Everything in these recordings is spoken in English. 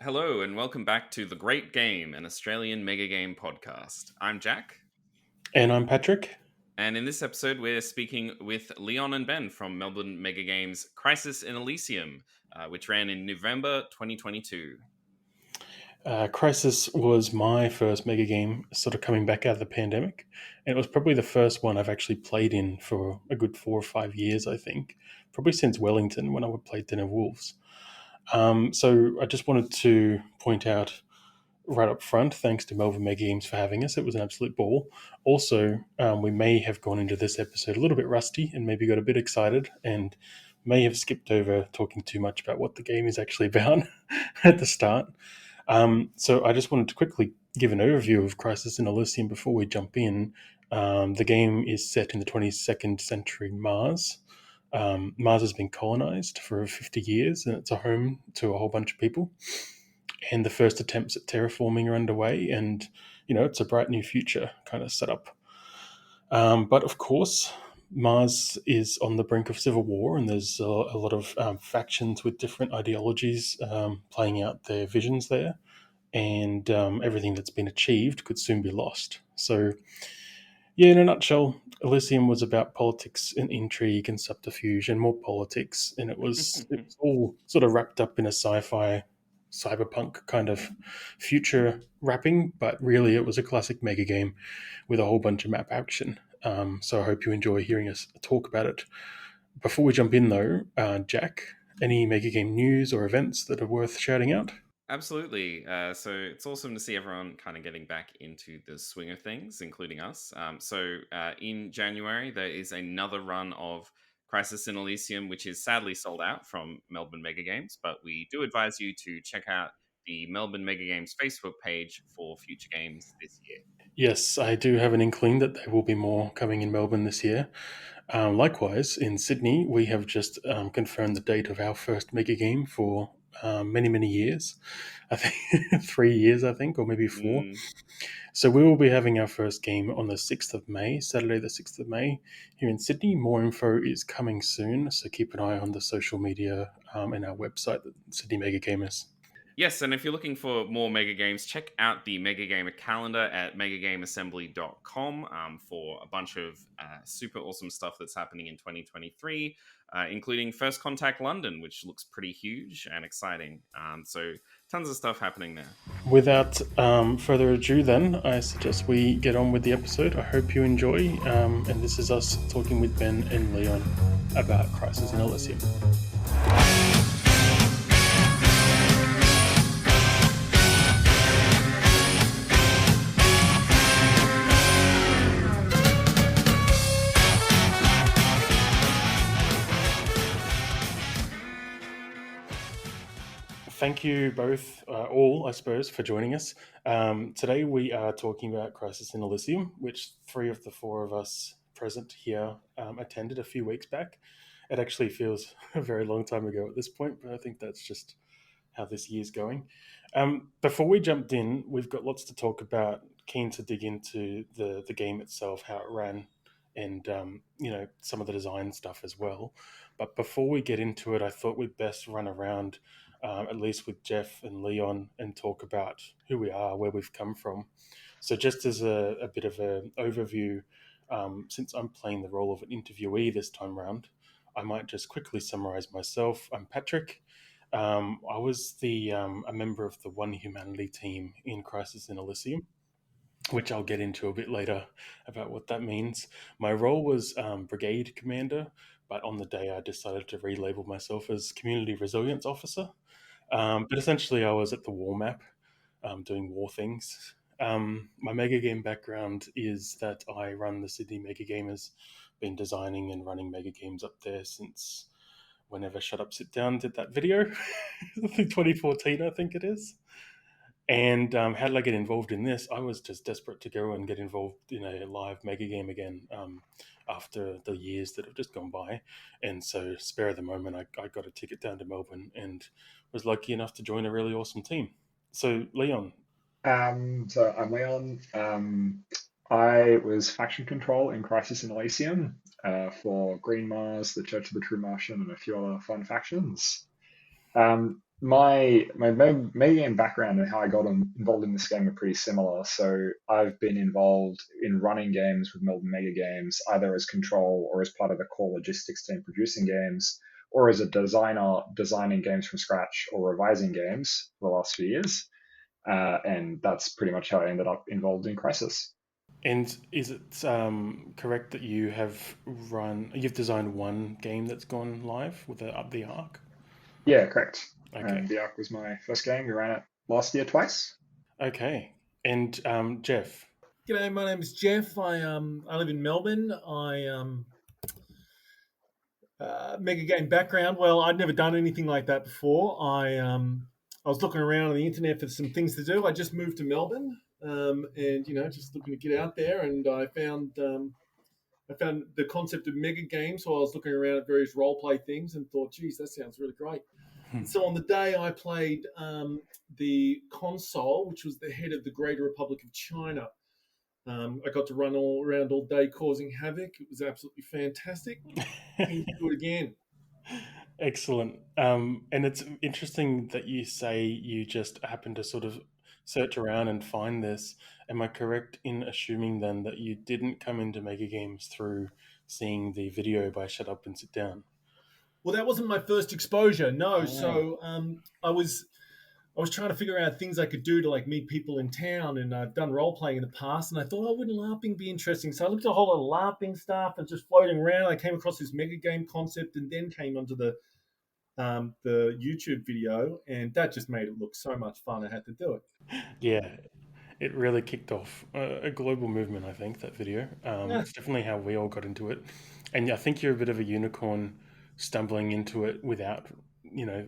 Hello and welcome back to The Great Game, an Australian mega game podcast. I'm Jack, And I'm Patrick. and in this episode, we're speaking with Leon and Ben from Melbourne Megagames Crisis in Elysium, which ran in November 2022. Crisis was my first mega game, sort of coming back out of the pandemic, and it was probably the first one I've actually played in for a good 4 or 5 years, I think, probably since Wellington when I would play Den of Wolves. So I just wanted to point out right up front, thanks to Melbourne Mega Games for having us. It was an absolute ball. Also, we may have gone into this episode a little bit rusty and maybe got a bit excited and may have skipped over talking too much about what the game is actually about at the start. So I just wanted to quickly give an overview of Crisis in Elysium before we jump in. The game is set in the 22nd century Mars. Mars has been colonized for 50 years and it's a home to a whole bunch of people. And the first attempts at terraforming are underway, and it's a bright new future kind of set up. But of course, Mars is on the brink of civil war, and there's a lot of factions with different ideologies playing out their visions there, and everything that's been achieved could soon be lost. So, yeah, in a nutshell, Elysium was about politics and intrigue and subterfuge and more politics, and it was all sort of wrapped up in a sci-fi cyberpunk kind of future wrapping, but really it was a classic mega game with a whole bunch of map action. So I hope you enjoy hearing us talk about it. Before we jump in, though, Jack, any mega game news or events that are worth shouting out? Absolutely. So it's awesome to see everyone kind of getting back into the swing of things, including us. In January, there is another run of Crisis in Elysium, which is sadly sold out from Melbourne Mega Games. But we do advise you to check out the Melbourne Mega Games Facebook page for future games this year. Yes, I do have an inkling that there will be more coming in Melbourne this year. Likewise, in Sydney, we have just confirmed the date of our first mega game for many, many years. I think 3 years, I think, or maybe four. Mm. So we will be having our first game on the 6th of May, Saturday the 6th of May, here in Sydney. More info is coming soon, so keep an eye on the social media and our website, Sydney Mega Gamers. Yes, and if you're looking for more Mega Games, check out the Mega Gamer calendar at megagameassembly.com for a bunch of super awesome stuff that's happening in 2023, including First Contact London, which looks pretty huge and exciting. So tons of stuff happening there. Without further ado, then, I suggest we get on with the episode. I hope you enjoy. And this is us talking with Ben and Leon about Crisis in Elysium. Thank you both, all, I suppose, for joining us. Today we are talking about Crisis in Elysium, which 3 of the 4 of us present here attended a few weeks back. It actually feels a very long time ago at this point, but I think that's just how this year's going. Before we jumped in, we've got lots to talk about. Keen to dig into the game itself, how it ran, and some of the design stuff as well. But before we get into it, I thought we'd best run around, at least with Jef and Leon, and talk about who we are, where we've come from. So just as a bit of an overview, since I'm playing the role of an interviewee this time round, I might just quickly summarize myself. I'm Patrick. I was a member of the One Humanity team in Crisis in Elysium, which I'll get into a bit later about what that means. My role was Brigade Commander, but on the day I decided to relabel myself as Community Resilience Officer. But essentially, I was at the war map doing war things. My mega game background is that I run the Sydney Mega Gamers, been designing and running mega games up there since whenever Shut Up Sit Down did that video. I think 2014, I think it is. And how did I get involved in this? I was just desperate to go and get involved in a live mega game again after the years that have just gone by. And so, spare of the moment, I got a ticket down to Melbourne and was lucky enough to join a really awesome team. So, Leon. So I'm Leon. I was faction control in Crisis in Elysium for Green Mars, the Church of the True Martian, and a few other fun factions. my game background and how I got involved in this game are pretty similar. So I've been involved in running games with Melbourne Megagames, either as control or as part of the core logistics team producing games, or as a designer designing games from scratch or revising games for the last few years. And that's pretty much how I ended up involved in Crisis. And is it correct that you've designed one game that's gone live with the Arc? Yeah, correct. Okay. The Ark was my first game. We ran it last year twice. Okay. And Jeff. G'day, my name is Jeff. I live in Melbourne. Mega game background. Well, I'd never done anything like that before. I was looking around on the internet for some things to do. I just moved to Melbourne, and just looking to get out there. And I found the concept of mega games. So I was looking around at various role play things and thought, geez, that sounds really great. So on the day I played the console, which was the head of the Greater Republic of China. I got to run all around all day causing havoc. It was absolutely fantastic. Keen to do it again. Excellent. And it's interesting that you say you just happened to sort of search around and find this. Am I correct in assuming then that you didn't come into Mega Games through seeing the video by Shut Up and Sit Down? Well, that wasn't my first exposure. No. Oh. So I was trying to figure out things I could do to like meet people in town, and I've done role playing in the past, and I thought, oh, wouldn't LARPing be interesting? So I looked at a whole lot of LARPing stuff and just floating around. I came across this mega game concept, and then came onto the YouTube video, and that just made it look so much fun. I had to do it. Yeah, it really kicked off a global movement, I think, that video. It's definitely how we all got into it. And I think you're a bit of a unicorn stumbling into it without,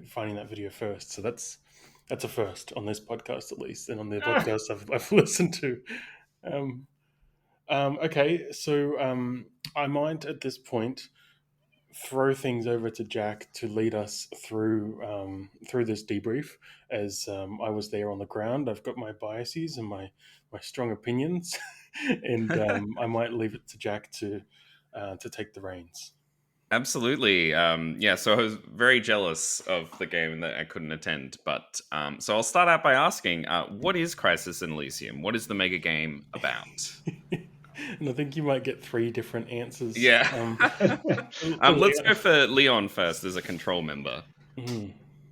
finding that video first. So that's a first on this podcast, at least, and on the podcast I've listened to. Okay, so I might at this point throw things over to Jack to lead us through this debrief, as I was there on the ground. I've got my biases and my strong opinions, and I might leave it to Jack to take the reins. Absolutely. Yeah, so I was very jealous of the game that I couldn't attend. But so I'll start out by asking, what is Crisis in Elysium? What is the mega game about? And I think you might get 3 different answers. Yeah. Let's go for Leon first as a control member.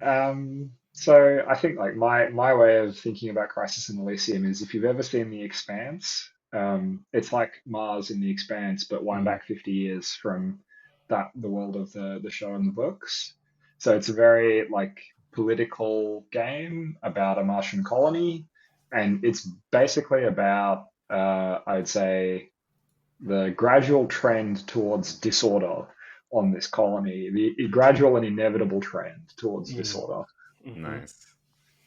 So I think like my way of thinking about Crisis in Elysium is, if you've ever seen The Expanse, it's like Mars in The Expanse, but wind back 50 years from the world of the show and the books. So it's a very like political game about a Martian colony, and it's basically about I'd say the gradual trend towards disorder on this colony, the gradual and inevitable trend towards disorder. Nice.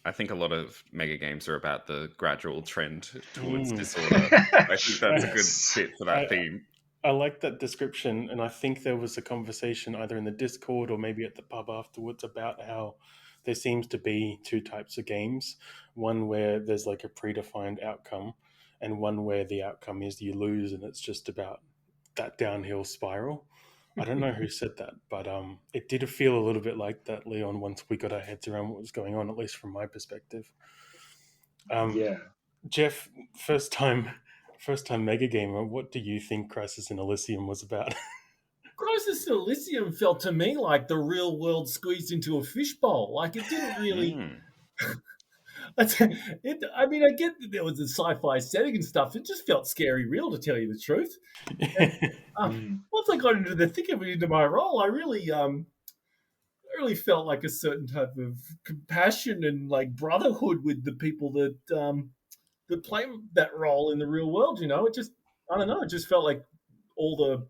I think a lot of mega games are about the gradual trend towards disorder. I think that's a good fit for that theme. I like that description, and I think there was a conversation either in the Discord or maybe at the pub afterwards about how there seems to be 2 types of games. One where there's like a predefined outcome, and one where the outcome is you lose, and it's just about that downhill spiral. I don't know who said that, but it did feel a little bit like that, Leon, once we got our heads around what was going on, at least from my perspective. Yeah. Jeff, first time mega gamer, what do you think Crisis in Elysium was about? Crisis in Elysium felt to me like the real world squeezed into a fishbowl. Like, it didn't really... I mean, I get that there was a sci-fi setting and stuff. It just felt scary real, to tell you the truth. And, once I got into the thick of it, into my role, I really felt like a certain type of compassion and like brotherhood with the people that play that role in the real world. It just, I don't know, it just felt like all the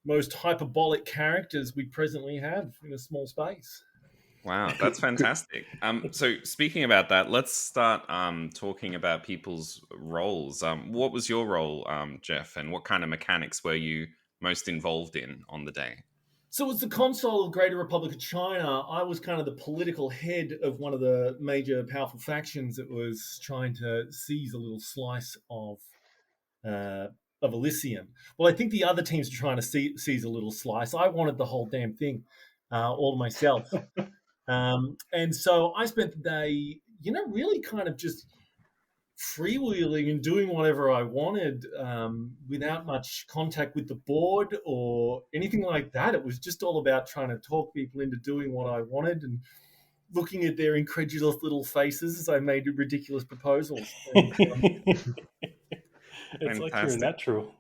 most hyperbolic characters we presently have in a small space. Wow, that's fantastic. So speaking about that, let's start talking about people's roles. What was your role, Jeff, and what kind of mechanics were you most involved in on the day? So as the consul of Greater Republic of China, I was kind of the political head of one of the major powerful factions that was trying to seize a little slice of Elysium. Well, I think the other teams were trying to seize a little slice. I wanted the whole damn thing all to myself. And so I spent the day, really kind of just freewheeling and doing whatever I wanted without much contact with the board or anything like that. It was just all about trying to talk people into doing what I wanted and looking at their incredulous little faces as I made ridiculous proposals. And, it's like you're a Fantastic. natural.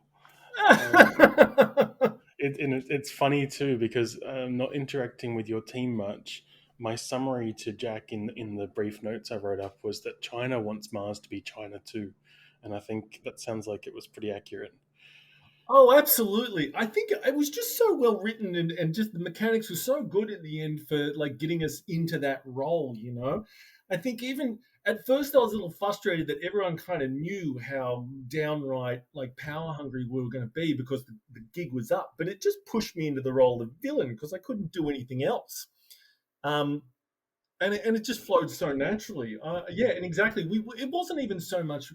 It's funny too because not interacting with your team much. My summary to Jack in the brief notes I wrote up was that China wants Mars to be China too, and I think that sounds like it was pretty accurate. Oh, absolutely. I think it was just so well written and just the mechanics were so good at the end for like getting us into that role. I think even at first I was a little frustrated that everyone kind of knew how downright like power hungry we were going to be because the gig was up, but it just pushed me into the role of villain because I couldn't do anything else. Um, and it just flowed so naturally. Yeah, and exactly. It wasn't even so much.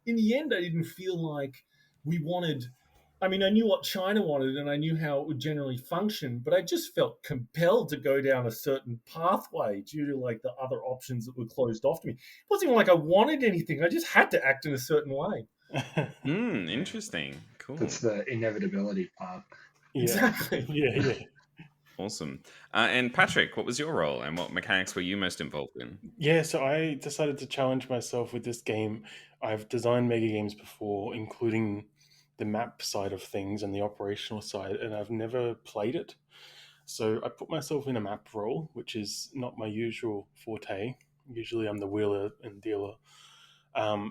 In the end, I didn't feel like we wanted. I mean, I knew what China wanted, and I knew how it would generally function, but I just felt compelled to go down a certain pathway due to like the other options that were closed off to me. It wasn't even like I wanted anything; I just had to act in a certain way. Interesting. Cool. That's the inevitability part. Yeah. Exactly. Yeah. Awesome. And Patrick, what was your role and what mechanics were you most involved in? Yeah, so I decided to challenge myself with this game. I've designed mega games before, including the map side of things and the operational side, and I've never played it. So I put myself in a map role, which is not my usual forte. Usually I'm the wheeler and dealer.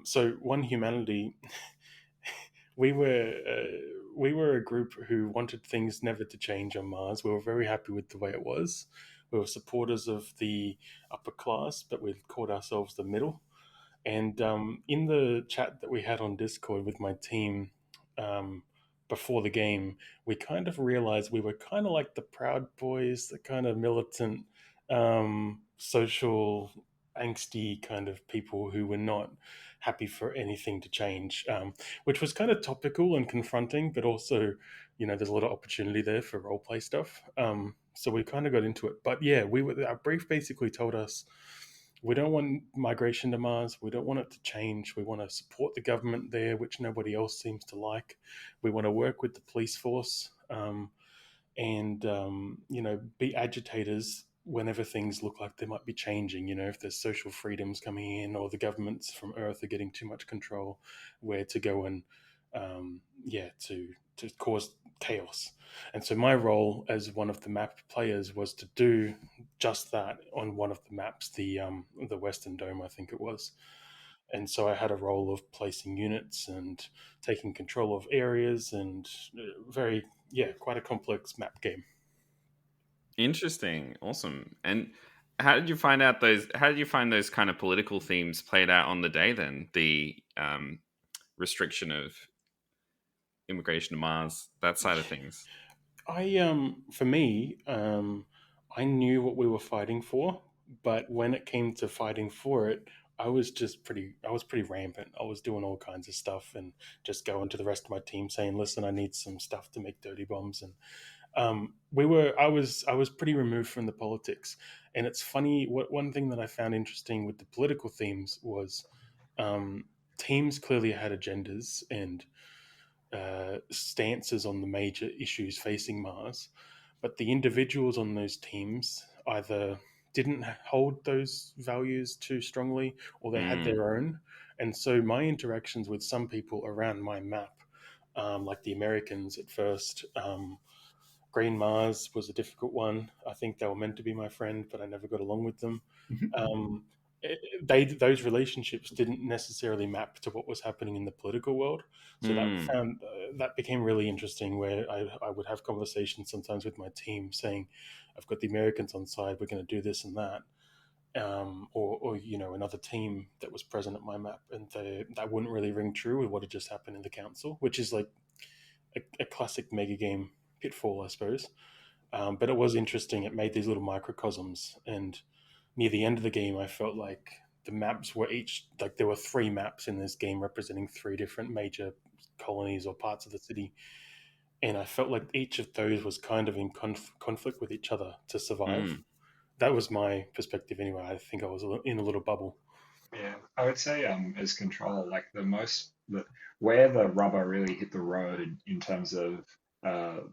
So One Humanity, we were we were a group who wanted things never to change on Mars. We were very happy with the way it was. We were supporters of the upper class, but we called ourselves the middle. And in the chat that we had on Discord with my team um, before the game, we kind of realized we were kind of like the Proud Boys, the kind of militant, social, angsty kind of people who were not happy for anything to change, which was kind of topical and confronting, but also, there's a lot of opportunity there for role play stuff. So we kind of got into it. But yeah, our brief basically told us we don't want migration to Mars. We don't want it to change. We want to support the government there, which nobody else seems to like. We want to work with the police force and, be agitators whenever things look like they might be changing. If there's social freedoms coming in or the governments from Earth are getting too much control, where to go and, to cause chaos. And so my role as one of the map players was to do just that on one of the maps, the Western Dome, I think it was. And so I had a role of placing units and taking control of areas and quite a complex map game. Interesting. Awesome. And how did you find those kind of political themes played out on the day then? The restriction of immigration to Mars, that side of things. For me, I knew what we were fighting for, but when it came to fighting for it, I was pretty rampant. I was doing all kinds of stuff and just going to the rest of my team saying, "Listen, I need some stuff to make dirty bombs." And I was pretty removed from the politics. And it's funny. One thing that I found interesting with the political themes was teams clearly had agendas and stances on the major issues facing Mars, but the individuals on those teams either didn't hold those values too strongly or they had their own. And so my interactions with some people around my map, like the Americans at first, Green Mars was a difficult one. I think they were meant to be my friend, but I never got along with them. Those relationships didn't necessarily map to what was happening in the political world. So that became really interesting. Where I would have conversations sometimes with my team saying, "I've got the Americans on side. We're going to do this and that." Or another team that was present at my map, and that wouldn't really ring true with what had just happened in the council, which is like a classic mega game pitfall, I suppose. But it was interesting. It made these little microcosms, and near the end of the game, I felt like the maps were there were 3 maps in this game representing 3 different major colonies or parts of the city, and I felt like each of those was kind of in conflict with each other to survive. that was my perspective anyway. I think I was in a little bubble. Yeah, I would say as control, like where the rubber really hit the road in terms of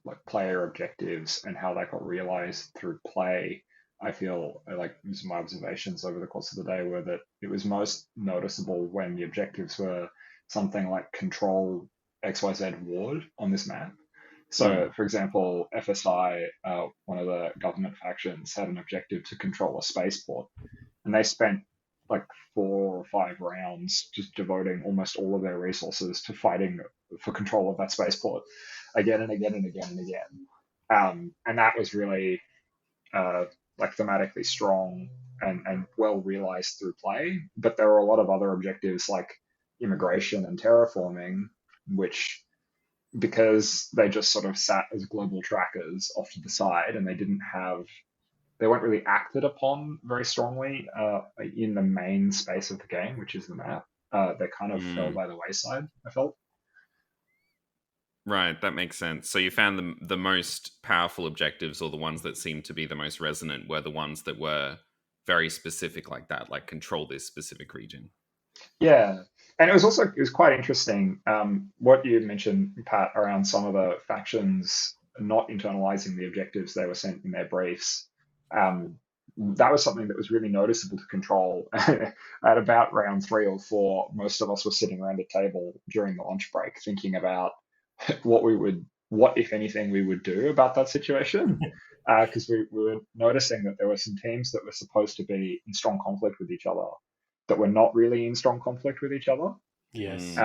like player objectives and how that got realized through play. I feel like some of my observations over the course of the day were that it was most noticeable when the objectives were something like control XYZ ward on this map. So, for example, FSI, one of the government factions, had an objective to control a spaceport, and they spent like 4 or 5 rounds just devoting almost all of their resources to fighting for control of that spaceport again and again and again and again. And that was really like thematically strong and well realized through play. But there were a lot of other objectives like immigration and terraforming, which because they just sort of sat as global trackers off to the side and they weren't really acted upon very strongly in the main space of the game, which is the map. They kind of fell by the wayside, I felt. Right, that makes sense. So you found the most powerful objectives, or the ones that seemed to be the most resonant, were the ones that were very specific like that, like control this specific region. Yeah, and it was quite interesting what you mentioned, Pat, around some of the factions not internalizing the objectives they were sent in their briefs. That was something that was really noticeable to control. At about round 3 or 4, most of us were sitting around a table during the lunch break thinking about what if anything we would do about that situation. Because we were noticing that there were some teams that were supposed to be in strong conflict with each other that were not really in strong conflict with each other. Yes.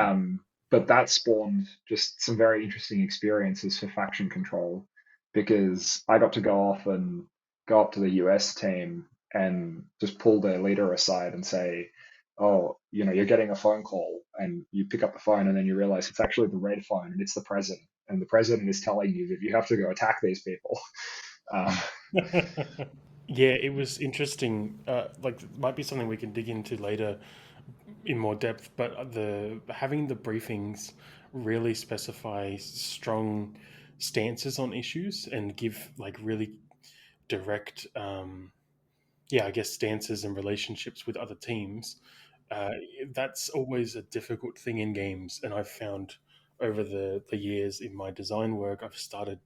But that spawned just some very interesting experiences for faction control because I got to go up to the US team and just pull their leader aside and say, oh, you're getting a phone call, and you pick up the phone and then you realize it's actually the red phone and it's the president. And the president is telling you that you have to go attack these people. Yeah, it was interesting. Like, it might be something we can dig into later in more depth, but having the briefings really specify strong stances on issues and give like really direct, I guess, stances and relationships with other teams. Uh, that's always a difficult thing in games, and I've found over the years in my design work, I've started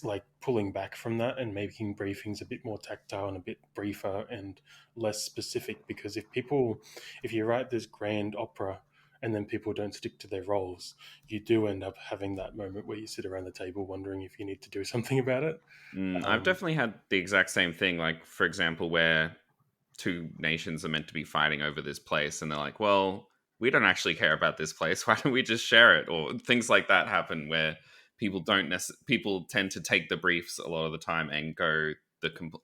like pulling back from that and making briefings a bit more tactile and a bit briefer and less specific, because if you write this grand opera and then people don't stick to their roles, you do end up having that moment where you sit around the table wondering if you need to do something about it. I've definitely had the exact same thing, like for example where two nations are meant to be fighting over this place and they're like, well, we don't actually care about this place, why don't we just share it? Or things like that happen where people tend to take the briefs a lot of the time and go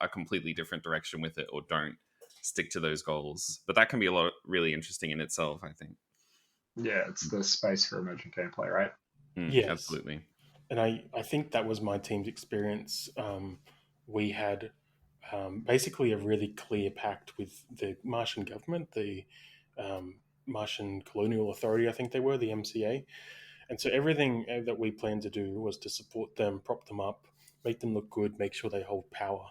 a completely different direction with it, or don't stick to those goals. But that can be really interesting in itself, I think. Yeah, it's the space for emergent gameplay, right? Yes. Absolutely. And I think that was my team's experience. We had basically a really clear pact with the Martian government, the Martian Colonial Authority, I think they were, the MCA. And so everything that we planned to do was to support them, prop them up, make them look good, make sure they hold power.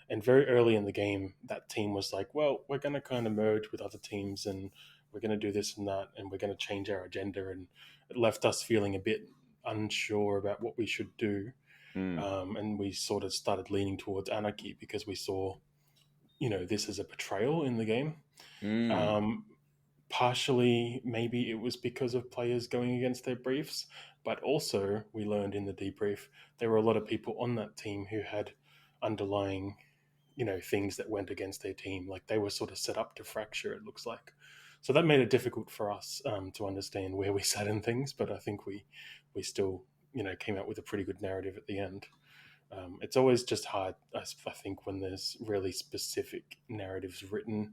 And very early in the game, that team was like, well, we're going to kind of merge with other teams and we're going to do this and that, and we're going to change our agenda. And it left us feeling a bit unsure about what we should do. And we sort of started leaning towards anarchy because we saw, this as a betrayal in the game. Partially, maybe it was because of players going against their briefs, but also we learned in the debrief there were a lot of people on that team who had underlying, things that went against their team. Like they were sort of set up to fracture, it looks like. So that made it difficult for us to understand where we sat in things, but I think we still, came out with a pretty good narrative at the end. It's always just hard, I think, when there's really specific narratives written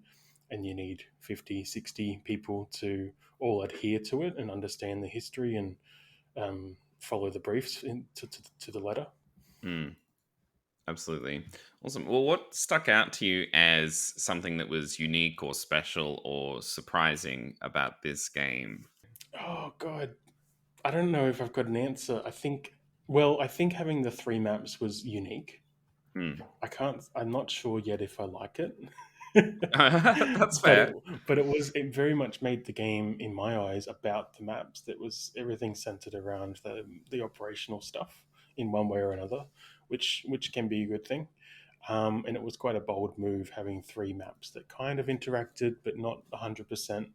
and you need 50, 60 people to all adhere to it and understand the history and follow the briefs to the letter. Absolutely. Awesome. Well, what stuck out to you as something that was unique or special or surprising about this game? Oh, God. I don't know if I've got an answer. I think having the 3 maps was unique. I'm not sure yet if I like it. That's but fair. it very much made the game in my eyes about the maps. That was everything centered around the operational stuff in one way or another, which can be a good thing. And it was quite a bold move having 3 maps that kind of interacted but not 100%,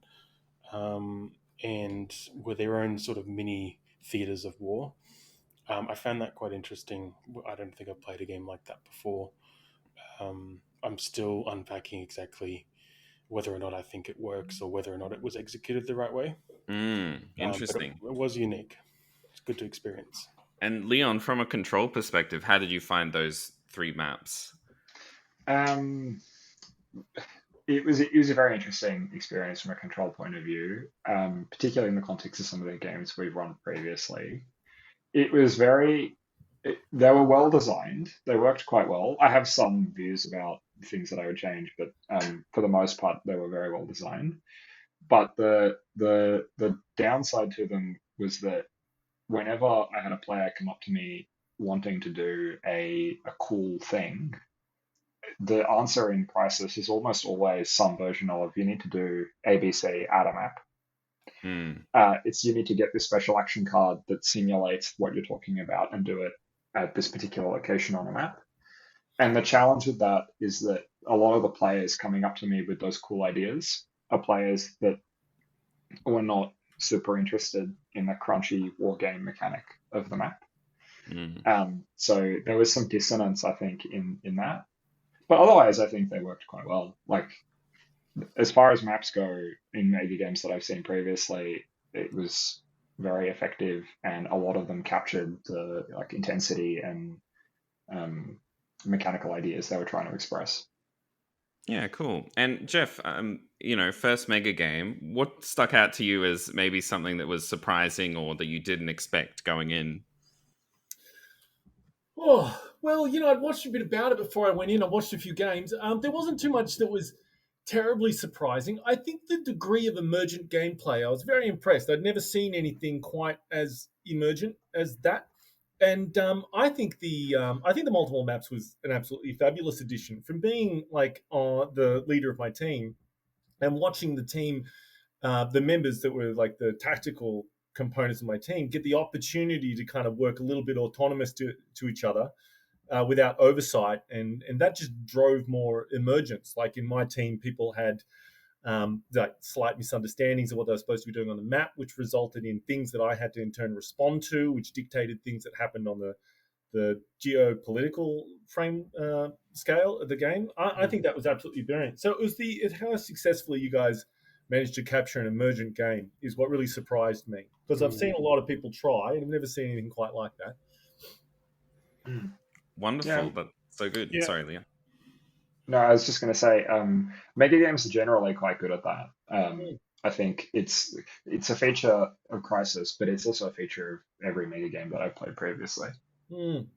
and were their own sort of mini theaters of war. I found that quite interesting. I don't think I've played a game like that before. I'm still unpacking exactly whether or not I think it works or whether or not it was executed the right way. But Interesting. it was unique. It's good to experience. And Leon, from a control perspective, how did you find those 3 maps? Um, it was a very interesting experience from a control point of view, particularly in the context of some of the games we've run previously. It was they were well designed. They worked quite well. I have some views about things that I would change, but for the most part, they were very well designed. But the downside to them was that whenever I had a player come up to me wanting to do a cool thing, the answer in Crisis is almost always some version of you need to do ABC, add a map. It's you need to get this special action card that simulates what you're talking about and do it at this particular location on a map. And the challenge with that is that a lot of the players coming up to me with those cool ideas are players that were not super interested in the crunchy war game mechanic of the map. So there was some dissonance, I think, in that. But otherwise, I think they worked quite well. Like, as far as maps go in Mega games that I've seen previously, it was very effective, and a lot of them captured the intensity and mechanical ideas they were trying to express. Yeah, cool. And Jef, first Mega game, what stuck out to you as maybe something that was surprising or that you didn't expect going in? Oh, well, I'd watched a bit about it before I went in. I watched a few games. There wasn't too much that was terribly surprising. I think the degree of emergent gameplay, I was very impressed. I'd never seen anything quite as emergent as that. And I think the multiple maps was an absolutely fabulous addition. From being the leader of my team and watching the team, the members that were like the tactical components of my team, get the opportunity to kind of work a little bit autonomous to each other without oversight, and that just drove more emergence. Like in my team, people had slight misunderstandings of what they were supposed to be doing on the map, which resulted in things that I had to in turn respond to, which dictated things that happened on the geopolitical frame scale of the game. I think that was absolutely brilliant. So it how successfully you guys managed to capture an emergent game is what really surprised me, because I've seen a lot of people try and I've never seen anything quite like that. Wonderful. Yeah. That's so good. Yeah. Sorry, Leon. No, I was just going to say, Mega games are generally quite good at that. I think it's a feature of Crisis, but it's also a feature of every Mega game that I've played previously.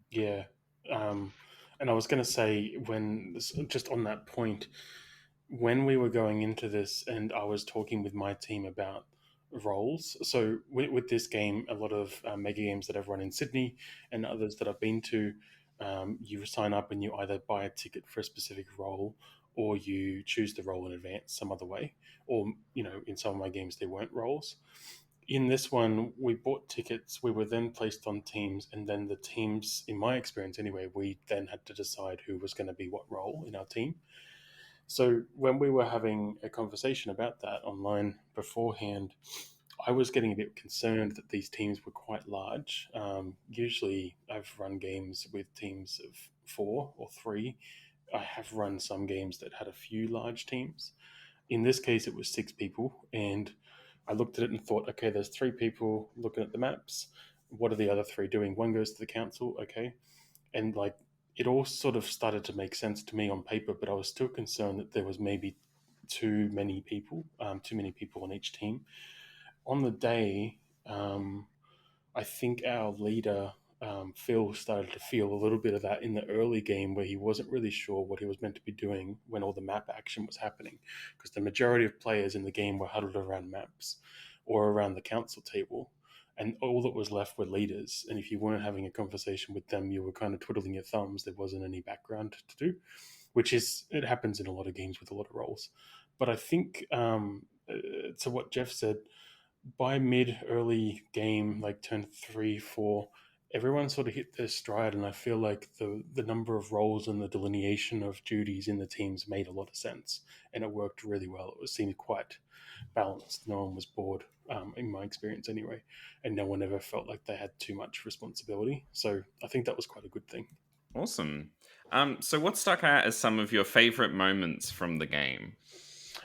Yeah. And I was going to say, just on that point, when we were going into this and I was talking with my team about roles, so with this game, a lot of Mega games that I've run in Sydney and others that I've been to, you sign up and you either buy a ticket for a specific role or you choose the role in advance some other way. Or, in some of my games, there weren't roles. In this one, we bought tickets, we were then placed on teams, and then the teams, in my experience anyway, we then had to decide who was going to be what role in our team. So when we were having a conversation about that online beforehand, I was getting a bit concerned that these teams were quite large. Usually, I've run games with teams of 4 or 3. I have run some games that had a few large teams. In this case, it was 6 people, and I looked at it and thought, okay, there's 3 people looking at the maps. What are the other 3 doing? One goes to the council, okay, and it all sort of started to make sense to me on paper, but I was still concerned that there was maybe too many people on each team. On the day, I think our leader, Phil, started to feel a little bit of that in the early game where he wasn't really sure what he was meant to be doing when all the map action was happening, because the majority of players in the game were huddled around maps or around the council table. and all that was left were leaders. And if you weren't having a conversation with them, you were kind of twiddling your thumbs. There wasn't any background to do, it happens in a lot of games with a lot of roles. But I think to what Jef said, by early game, like turn 3, 4, everyone sort of hit their stride, and I feel like the number of roles and the delineation of duties in the teams made a lot of sense, and it worked really well. It seemed quite balanced. No one was bored, in my experience anyway, and no one ever felt like they had too much responsibility. So I think that was quite a good thing. Awesome. So what stuck out as some of your favorite moments from the game?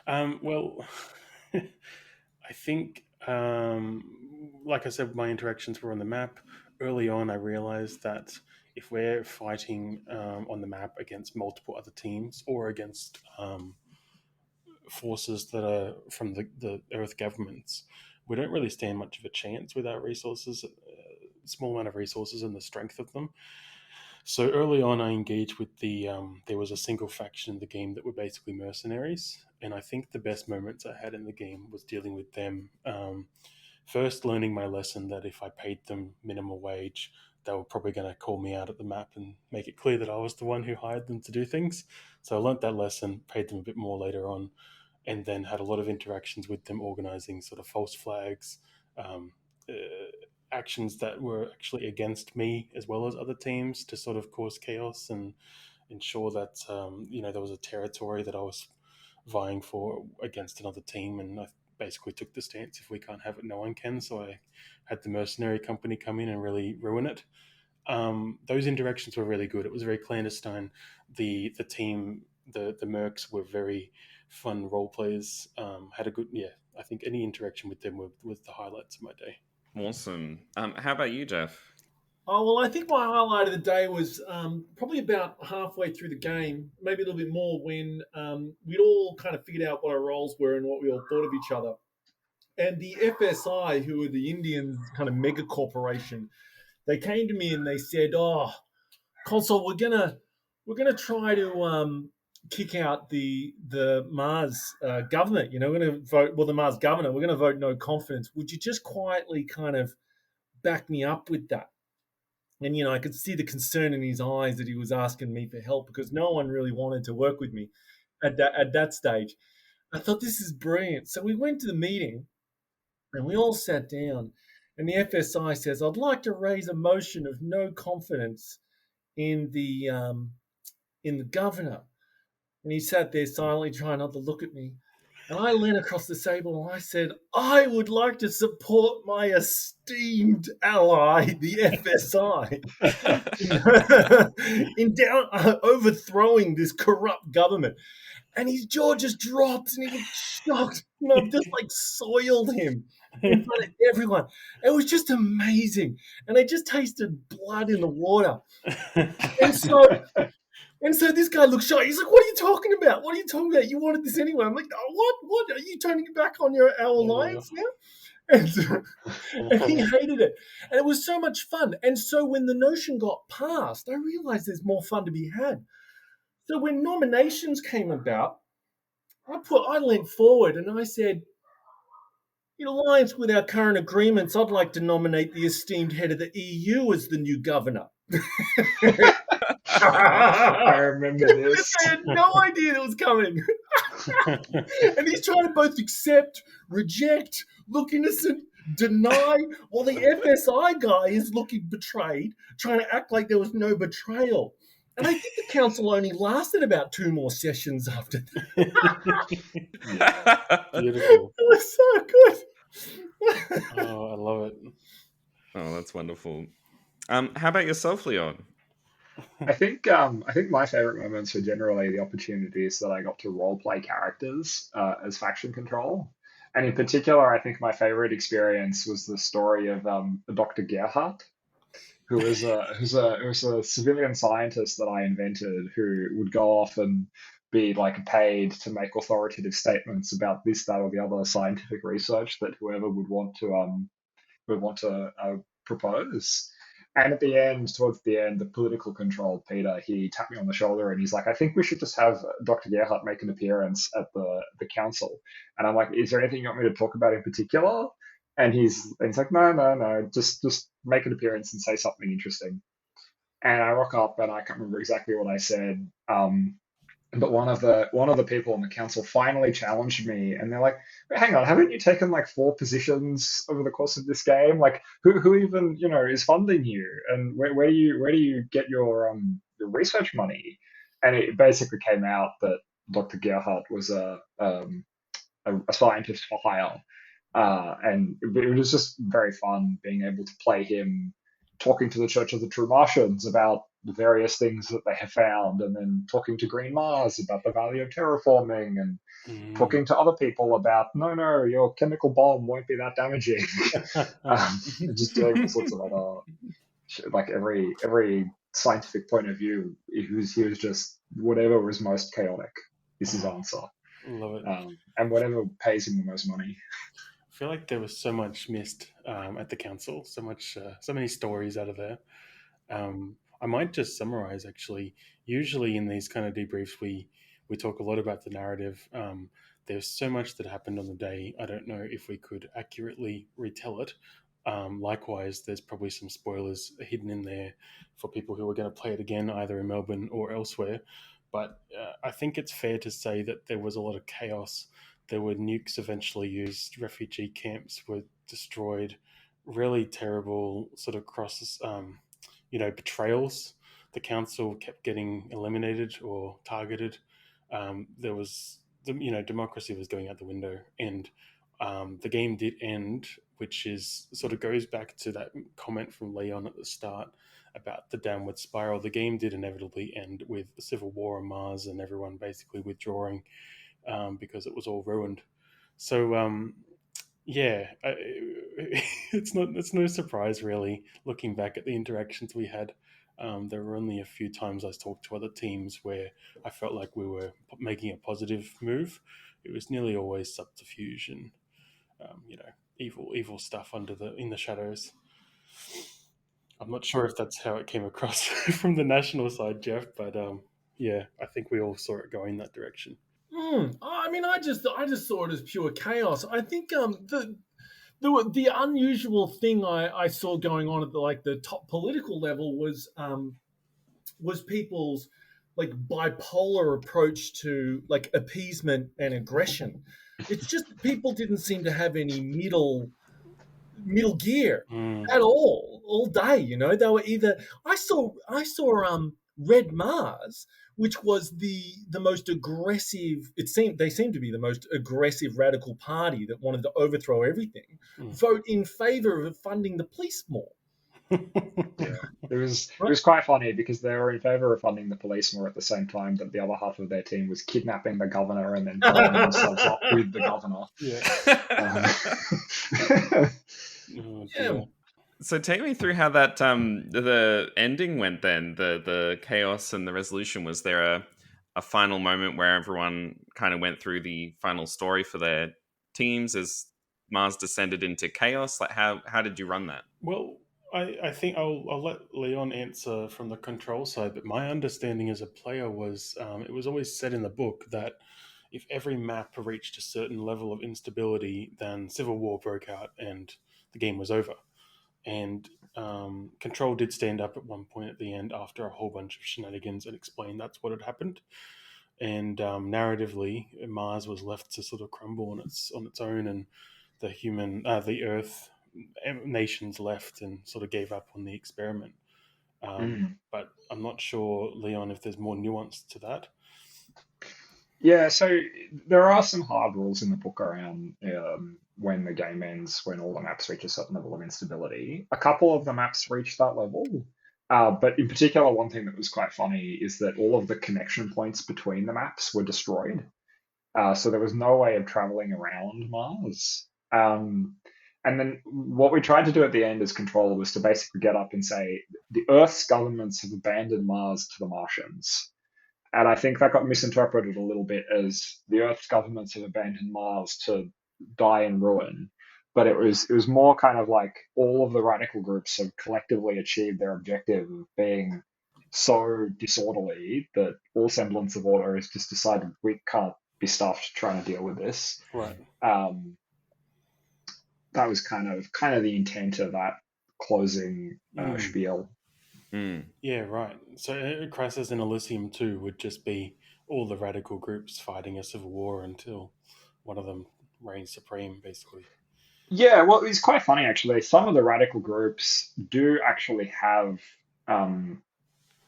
Well, I think, like I said, my interactions were on the map. Early on, I realized that if we're fighting on the map against multiple other teams or against forces that are from the Earth governments, we don't really stand much of a chance with our resources, small amount of resources and the strength of them. So early on, I engaged with there was a single faction in the game that were basically mercenaries. And I think the best moments I had in the game was dealing with them. First, learning my lesson that if I paid them minimal wage, they were probably going to call me out at the map and make it clear that I was the one who hired them to do things. So I learnt that lesson, paid them a bit more later on, and then had a lot of interactions with them, organizing sort of false flags, actions that were actually against me as well as other teams to sort of cause chaos and ensure that there was a territory that I was vying for against another team, and I basically took the stance: if we can't have it, no one can. So I had the mercenary company come in and really ruin it. Those interactions were really good. It was very clandestine. The team, the mercs were very fun role players. Had a good, I think any interaction with them was the highlights of my day. Awesome. How about you, Jef? Oh, well, I think my highlight of the day was probably about halfway through the game, maybe a little bit more, when we'd all kind of figured out what our roles were and what we all thought of each other. And the FSI, who were the Indian kind of mega corporation, they came to me and they said, "Oh, Consul, we're gonna try to kick out the Mars government. We're gonna vote. Well, the Mars governor. We're gonna vote no confidence. Would you just quietly kind of back me up with that?" And I could see the concern in his eyes that he was asking me for help, because no one really wanted to work with me at that stage. I thought, this is brilliant. So we went to the meeting and we all sat down, and the FSI says, "I'd like to raise a motion of no confidence in the governor." And he sat there silently trying not to look at me. And I leaned across the table and I said, "I would like to support my esteemed ally, the FSI, in overthrowing this corrupt government." And his jaw just drops and he was shocked. I've just soiled him in front of everyone. It was just amazing. And I just tasted blood in the water. And so this guy looks shocked. He's like, "What are you talking about? What are you talking about? You wanted this anyway." I'm like, "Oh, what? Are you turning back on our alliance now?" And he hated it. And it was so much fun. And so when the notion got passed, I realized there's more fun to be had. So when nominations came about, I leaned forward and I said, "In alliance with our current agreements, I'd like to nominate the esteemed head of the EU as the new governor." I remember this. I had no idea it was coming. And he's trying to both accept, reject, look innocent, deny, while the FSI guy is looking betrayed, trying to act like there was no betrayal. And I think the council only lasted about 2 more sessions after that. Beautiful. It was so good. Oh, I love it. Oh, that's wonderful. How about yourself, Leon? I think my favorite moments were generally the opportunities that I got to role play characters as faction control, and in particular, I think my favorite experience was the story of Dr. Gerhardt, who was a civilian scientist that I invented, who would go off and be paid to make authoritative statements about this, that, or the other scientific research that whoever would want to propose. And towards the end, the political control, Peter, he tapped me on the shoulder and he's like, "I think we should just have Dr. Gerhardt make an appearance at the council." And I'm like, "Is there anything you want me to talk about in particular?" And he's like, no, just make an appearance and say something interesting. And I rock up, and I can't remember exactly what I said. But one of the people on the council finally challenged me, and they're like, "Wait, hang on, haven't you taken like 4 positions over the course of this game? Like, who even is funding you, and where do you get your research money?" And it basically came out that Dr. Gerhardt was a scientist for hire. And it was just very fun being able to play him talking to the Church of the True Martians about the various things that they have found, and then talking to Green Mars about the value of terraforming, and talking to other people about, no, your chemical bomb won't be that damaging. And just doing all sorts of other, like every scientific point of view. He was just whatever was most chaotic is his answer. Love it. And whatever pays him the most money. I feel like there was so much missed at the council, so many stories out of there. I might just summarize actually. Usually in these kind of debriefs, we talk a lot about the narrative. There's so much that happened on the day. I don't know if we could accurately retell it. Likewise, there's probably some spoilers hidden in there for people who are going to play it again, either in Melbourne or elsewhere. But I think it's fair to say that there was a lot of chaos. There were nukes eventually used. Refugee camps were destroyed. Really terrible sort of betrayals. The council kept getting eliminated or targeted. There was, democracy was going out the window, and the game did end, which is sort of goes back to that comment from Leon at the start about the downward spiral. The game did inevitably end with a civil war on Mars and everyone basically withdrawing because it was all ruined. So it's no surprise really looking back at the interactions we had. There were only a few times I talked to other teams where I felt like we were making a positive move. It was nearly always subterfuge and evil stuff in the shadows. I'm not sure if that's how it came across from the national side, Jeff, but I think we all saw it going that direction. I mean, I just saw it as pure chaos. I think the unusual thing I saw going on at the top political level was people's like bipolar approach to like appeasement and aggression. It's just people didn't seem to have any middle gear at all day. They were either I saw Red Mars, which was the most aggressive. They seemed to be the most aggressive radical party that wanted to overthrow everything. Vote in favor of funding the police more. Yeah, it was quite funny because they were in favor of funding the police more at the same time that the other half of their team was kidnapping the governor and then blowing themselves up with the governor. Yeah. So take me through how that the ending went then, the chaos and the resolution. Was there a final moment where everyone kind of went through the final story for their teams as Mars descended into chaos? Like how did you run that? Well, I think I'll let Leon answer from the control side, but my understanding as a player was it was always said in the book that if every map reached a certain level of instability, then civil war broke out and the game was over. And Control did stand up at one point at the end after a whole bunch of shenanigans and explain that's what had happened. And narratively, Mars was left to sort of crumble on its own, and the Earth nations left and sort of gave up on the experiment. But I'm not sure, Leon, if there's more nuance to that. Yeah, so there are some hard rules in the book around when the game ends, when all the maps reach a certain level of instability. A couple of the maps reach that level, but in particular, one thing that was quite funny is that all of the connection points between the maps were destroyed. So there was no way of traveling around Mars. And then what we tried to do at the end as Control was to basically get up and say, the Earth's governments have abandoned Mars to the Martians. And I think that got misinterpreted a little bit as the Earth's governments have abandoned Mars to die in ruin. But it was more kind of like all of the radical groups have collectively achieved their objective of being so disorderly that all semblance of order has just decided we can't be stuffed trying to deal with this. Right. that was kind of the intent of that closing spiel. Yeah, right. So Crisis in Elysium 2 would just be all the radical groups fighting a civil war until one of them reigns supreme, basically. Yeah, well, it's quite funny actually. Some of the radical groups do actually have um,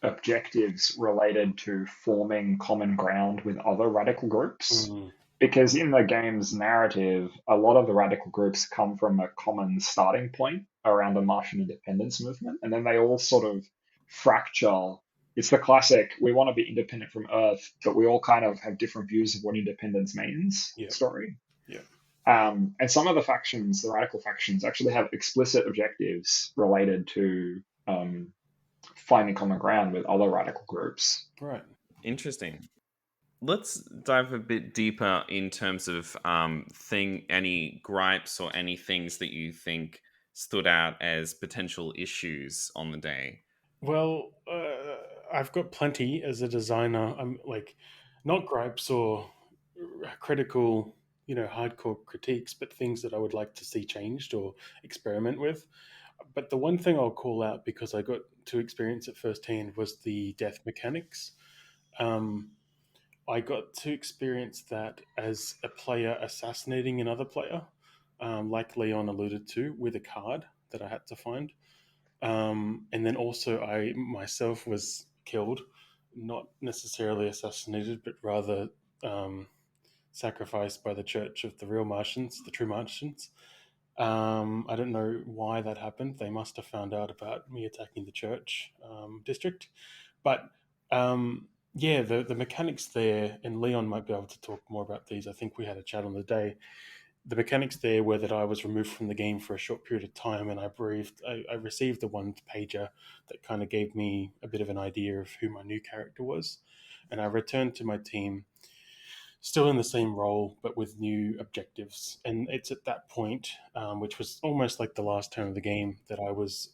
objectives related to forming common ground with other radical groups. Mm, Because in the game's narrative, a lot of the radical groups come from a common starting point around the Martian independence movement, and then they all sort of fracture. It's the classic, we want to be independent from Earth, but we all kind of have different views of what independence means yeah, story. yeah. And some of the factions, the radical factions, actually have explicit objectives related to finding common ground with other radical groups. Right. Interesting. Let's dive a bit deeper in terms of any gripes or any things that you think stood out as potential issues on the day. Well, I've got plenty as a designer. I'm like, not gripes or critical, hardcore critiques, but things that I would like to see changed or experiment with. But the one thing I'll call out because I got to experience it firsthand was the death mechanics. Um, I got to experience that as a player assassinating another player, like Leon alluded to, with a card that I had to find. And then also, I myself was killed, not necessarily assassinated, but rather um, sacrificed by the Church of the Real Martians, the True Martians. I don't know why that happened. They must have found out about me attacking the church district. But yeah, the mechanics there, and Leon might be able to talk more about these. I think we had a chat on the day. The mechanics there were that I was removed from the game for a short period of time, and I received the one pager that kind of gave me a bit of an idea of who my new character was, and I returned to my team still in the same role but with new objectives. And it's at that point, which was almost like the last turn of the game, that I was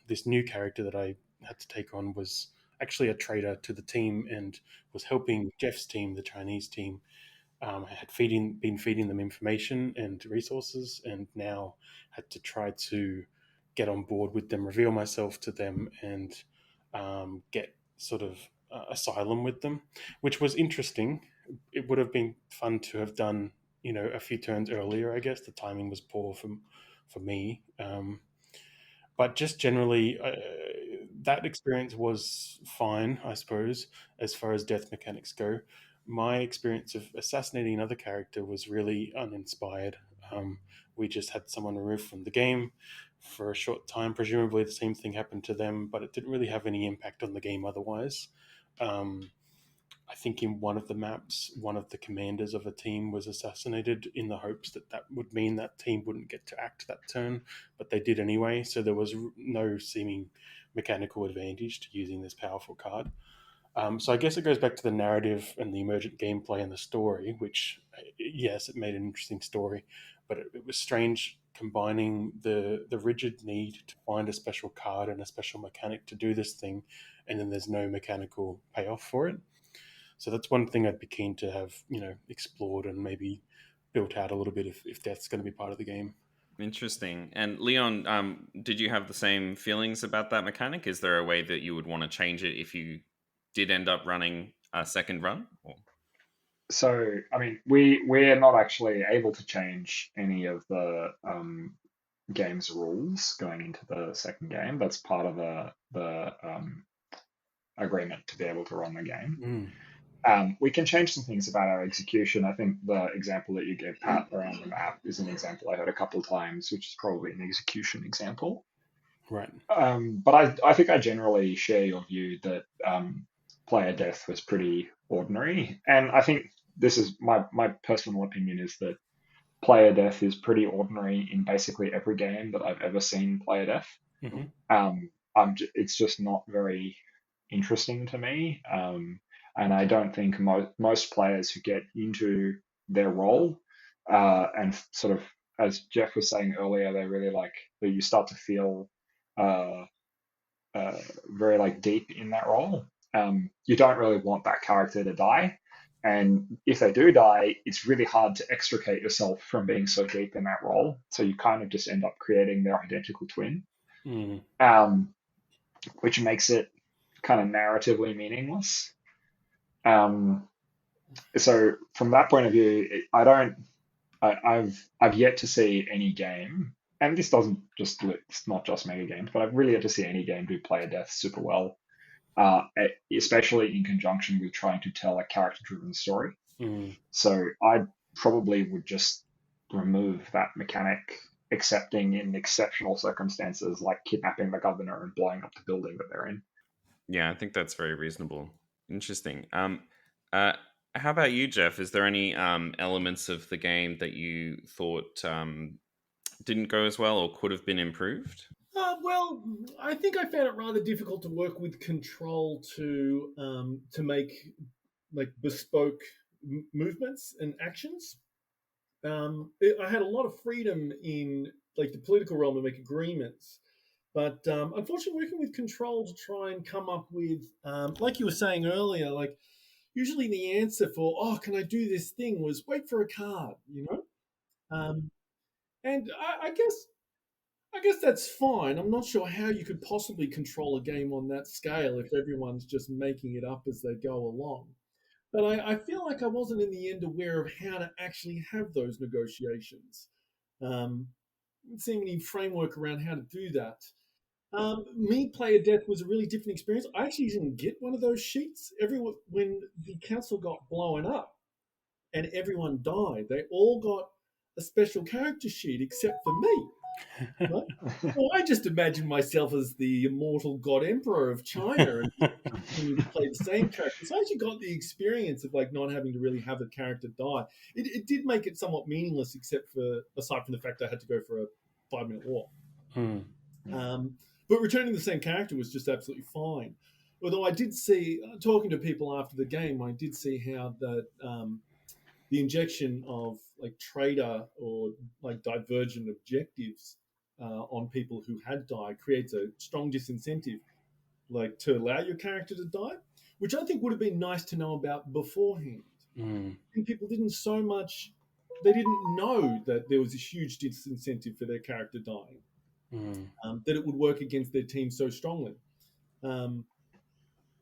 this new character that I had to take on was actually a traitor to the team and was helping Jeff's team, the Chinese team. I had been feeding them information and resources, and now had to try to get on board with them, reveal myself to them, and get sort of asylum with them, which was interesting. It would have been fun to have done, a few turns earlier. I guess the timing was poor for me, but just generally, that experience was fine, I suppose, as far as death mechanics go. My experience of assassinating another character was really uninspired. We just had someone removed from the game for a short time. Presumably, the same thing happened to them, but it didn't really have any impact on the game otherwise. Um, I think in one of the maps, one of the commanders of a team was assassinated in the hopes that that would mean that team wouldn't get to act that turn, but they did anyway. So there was no seeming mechanical advantage to using this powerful card. So I guess it goes back to the narrative and the emergent gameplay and the story, which, yes, it made an interesting story, but it was strange combining the rigid need to find a special card and a special mechanic to do this thing, and then there's no mechanical payoff for it. So that's one thing I'd be keen to have, explored and maybe built out a little bit if that's going to be part of the game. Interesting. And Leon, did you have the same feelings about that mechanic? Is there a way that you would want to change it if you did end up running a second run? Or... So, I mean, we're not actually able to change any of the game's rules going into the second game. That's part of the agreement to be able to run the game. We can change some things about our execution. I think the example that you gave, Pat, around the map is an example I heard a couple of times, which is probably an execution example. Right. But I think I generally share your view that player death was pretty ordinary. And I think this is my personal opinion is that player death is pretty ordinary in basically every game that I've ever seen player death. It's just not very interesting to me. And I don't think most players who get into their role and sort of, as Jeff was saying earlier, they really like that you start to feel uh, very like deep in that role. You don't really want that character to die. And if they do die, it's really hard to extricate yourself from being so deep in that role. So you kind of just end up creating their identical twin, which makes it kind of narratively meaningless. So from that point of view, I've yet to see any game, and this doesn't just it's not just Mega Games, but I've really yet to see any game do player death super well, especially in conjunction with trying to tell a character-driven story. So I probably would just remove that mechanic, excepting in exceptional circumstances like kidnapping the governor and blowing up the building that they're in. Yeah, I think that's very reasonable. Interesting. How about you, Jef? Is there any elements of the game that you thought didn't go as well or could have been improved? Well, I think I found it rather difficult to work with control to make like bespoke movements and actions. I had a lot of freedom in like the political realm to make agreements, but unfortunately, working with control to try and come up with, like you were saying earlier, like usually the answer for can I do this thing was wait for a card, and I guess that's fine. I'm not sure how you could possibly control a game on that scale if everyone's just making it up as they go along. But I feel like I wasn't in the end aware of how to actually have those negotiations. Didn't see any framework around how to do that. Me player death was a really different experience. I actually didn't get one of those sheets. Everyone, when the council got blown up and everyone died, they all got a special character sheet except for me. Right? Well, I just imagined myself as the immortal god emperor of China and continuing to play the same character. So I actually got the experience of like not having to really have a character die. It did make it somewhat meaningless, except for aside from the fact I had to go for a 5-minute walk. But returning the same character was just absolutely fine. Although I did see, talking to people after the game, I did see how that the injection of like trader or like divergent objectives on people who had died creates a strong disincentive, like to allow your character to die, which I think would have been nice to know about beforehand. I think people didn't so much, they didn't know that there was a huge disincentive for their character dying, that it would work against their team so strongly.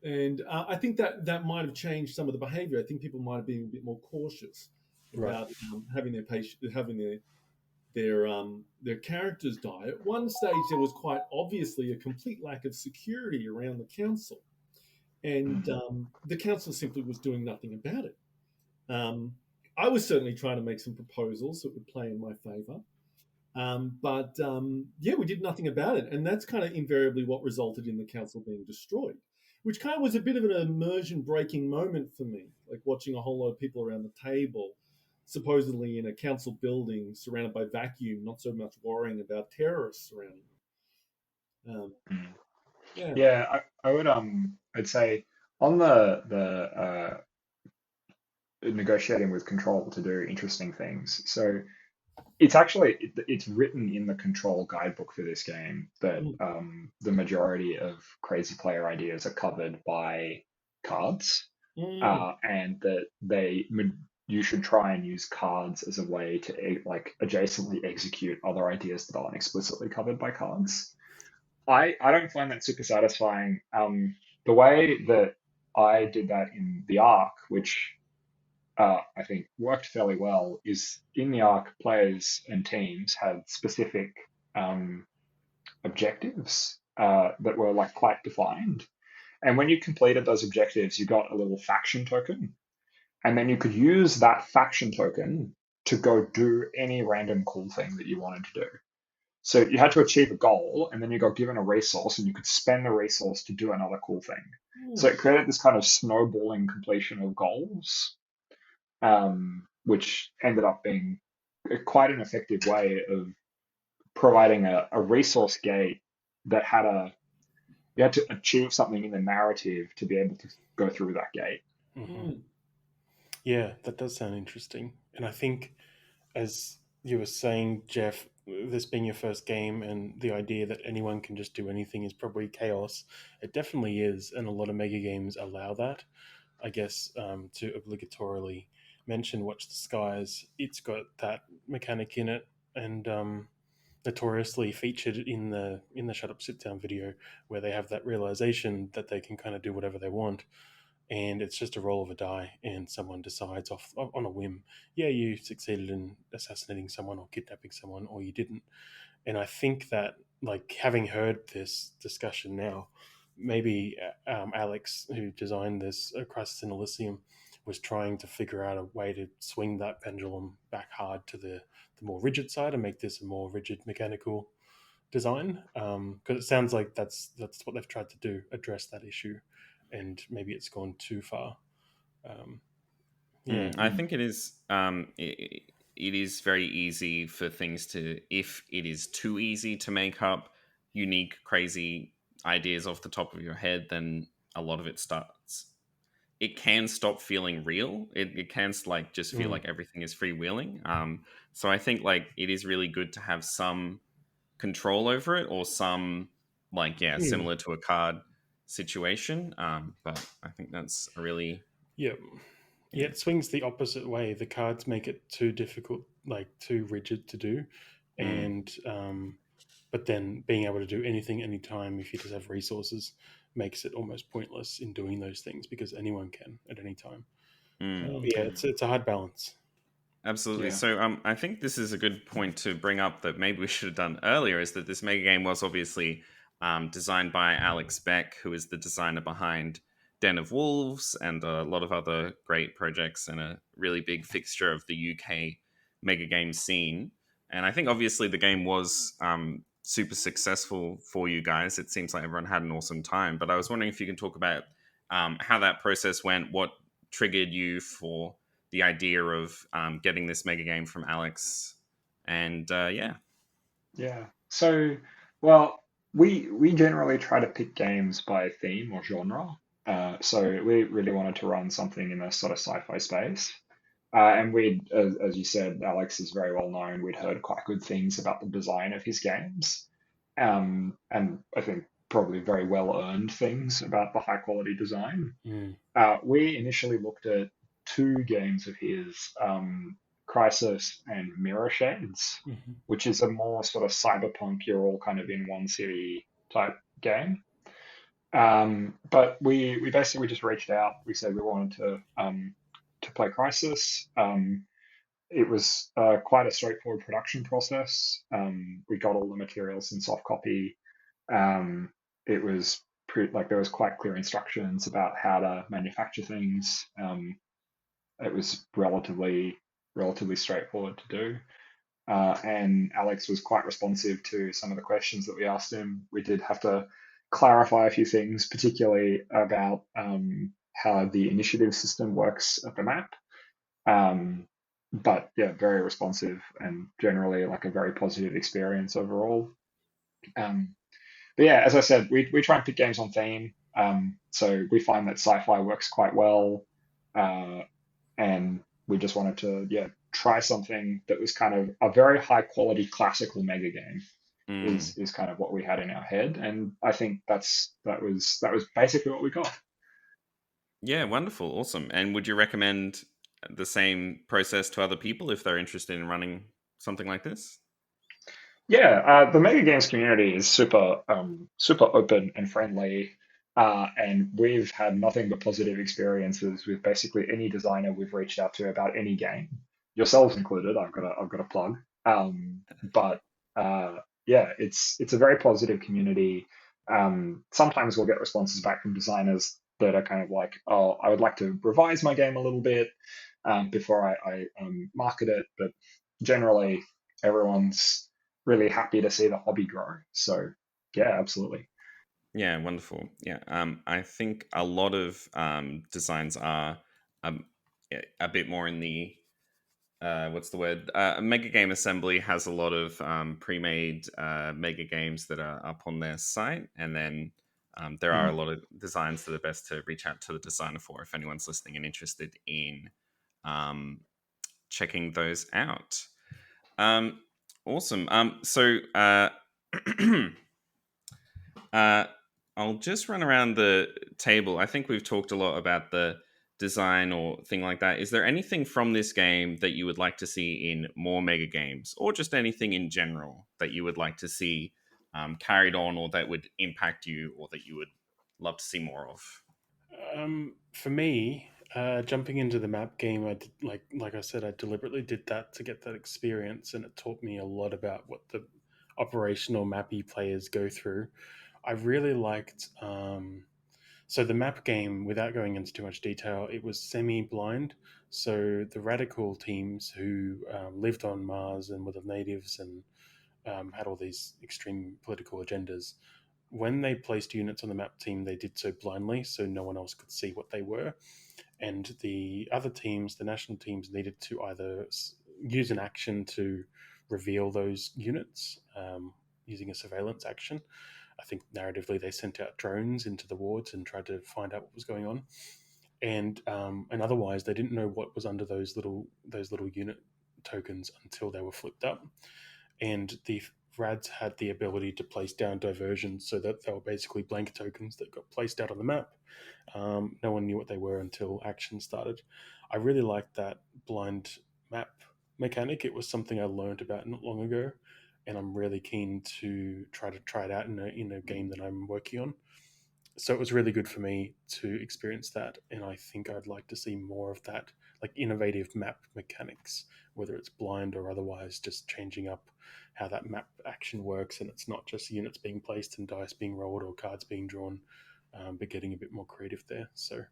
And I think that might have changed some of the behavior. I think people might have been a bit more cautious about having their characters die. At one stage, there was quite obviously a complete lack of security around the council, and the council simply was doing nothing about it. I was certainly trying to make some proposals that would play in my favour, but we did nothing about it, and that's kind of invariably what resulted in the council being destroyed, which kind of was a bit of an immersion-breaking moment for me, like watching a whole lot of people around the table, supposedly in a council building surrounded by vacuum, not so much worrying about terrorists surrounding them. I would I'd say on the negotiating with control to do interesting things. So it's written in the control guidebook for this game that the majority of crazy player ideas are covered by cards, and that you should try and use cards as a way to like adjacently execute other ideas that aren't explicitly covered by cards. I don't find that super satisfying. The way that I did that in the Ark, which I think worked fairly well, is in the Ark, players and teams had specific objectives that were like quite defined. And when you completed those objectives, you got a little faction token. And then you could use that faction token to go do any random cool thing that you wanted to do. So you had to achieve a goal, and then you got given a resource, and you could spend the resource to do another cool thing. So it created this kind of snowballing completion of goals, which ended up being quite an effective way of providing a resource gate that you had to achieve something in the narrative to be able to go through that gate. Yeah, that does sound interesting. And I think, as you were saying, Jef, this being your first game and the idea that anyone can just do anything is probably chaos. It definitely is, and a lot of mega games allow that. I guess, to obligatorily mention Watch the Skies, it's got that mechanic in it, and notoriously featured in the Shut Up Sit Down video, where they have that realization that they can kind of do whatever they want, and it's just a roll of a die, and someone decides off on a whim, yeah, you succeeded in assassinating someone or kidnapping someone, or you didn't. And I think that, like, having heard this discussion now, maybe Alex, who designed this Crisis in Elysium, was trying to figure out a way to swing that pendulum back hard to the more rigid side and make this a more rigid mechanical design. Because it sounds like that's what they've tried to do, address that issue, and maybe it's gone too far. Yeah. I think it is. It is very easy for things to, if it is too easy to make up unique, crazy ideas off the top of your head, then a lot of it starts. It can stop feeling real. It can like just feel like everything is freewheeling. So I think like it is really good to have some control over it, or some similar to a card situation. But I think that's a really Yeah. Yeah, it swings the opposite way. The cards make it too difficult, like too rigid to do, and but then being able to do anything, anytime, if you just have resources, makes it almost pointless in doing those things because anyone can at any time. Yeah, it's a hard balance. Absolutely. Yeah. So I think this is a good point to bring up that maybe we should have done earlier, is that this mega game was obviously designed by Alex Beck, who is the designer behind Den of Wolves and a lot of other great projects, and a really big fixture of the UK mega game scene. And I think obviously the game was super successful for you guys. It seems like everyone had an awesome time. But I was wondering if you can talk about how that process went, what triggered you for the idea of getting this mega game from Alex, and yeah. So, well, we generally try to pick games by theme or genre. So we really wanted to run something in a sort of sci-fi space. And as you said, Alex is very well known. We'd heard quite good things about the design of his games, and I think probably very well earned things about the high quality design. We initially looked at two games of his, Crisis and Mirror Shades, which is a more sort of cyberpunk, you're all kind of in one city type game. But we basically just reached out. We said we wanted to play Crisis. It was quite a straightforward production process. We got all the materials in soft copy. It was like there was quite clear instructions about how to manufacture things. It was relatively straightforward to do. And Alex was quite responsive to some of the questions that we asked him. We did have to clarify a few things, particularly about how the initiative system works at the map. But yeah, very responsive and generally like a very positive experience overall. But yeah, as I said, we try and pick games on theme. So we find that sci-fi works quite well. And we just wanted to try something that was kind of a very high quality classical mega game is kind of what we had in our head, and I think that was basically what we got. Yeah, wonderful, awesome. And would you recommend the same process to other people if they're interested in running something like this? Yeah, the Mega Games community is super open and friendly, and we've had nothing but positive experiences with basically any designer we've reached out to about any game, yourselves included. I've got a plug. But yeah, it's a very positive community. Sometimes we'll get responses back from designers that are kind of like, oh, I would like to revise my game a little bit before I market it, but generally everyone's really happy to see the hobby grow. So yeah, absolutely. Yeah, wonderful. Yeah, I think a lot of designs are a bit more in the what's the word? Mega Game Assembly has a lot of pre-made mega games that are up on their site, and then there are a lot of designs that are best to reach out to the designer for if anyone's listening and interested in checking those out. Awesome. So I'll just run around the table. I think we've talked a lot about the design or thing like that, is there anything from this game that you would like to see in more mega games, or just anything in general that you would like to see carried on, or that would impact you, or that you would love to see more of? For me, jumping into the map game, I did, like I said, I deliberately did that to get that experience, and it taught me a lot about what the operational mappy players go through. I really liked. So the map game, without going into too much detail, it was semi-blind. So the radical teams who lived on Mars and were the natives and had all these extreme political agendas, when they placed units on the map team, they did so blindly, so no one else could see what they were. And the other teams, the national teams, needed to either use an action to reveal those units using a surveillance action. I think narratively they sent out drones into the wards and tried to find out what was going on. And otherwise they didn't know what was under those little unit tokens until they were flipped up. And the rads had the ability to place down diversions, so that they were basically blank tokens that got placed out on the map. No one knew what they were until action started. I really liked that blind map mechanic. It was something I learned about not long ago, and I'm really keen to try it out in a game that I'm working on. So it was really good for me to experience that, and I think I'd like to see more of that, like innovative map mechanics, whether it's blind or otherwise, just changing up how that map action works, and it's not just units being placed and dice being rolled or cards being drawn, but getting a bit more creative there. So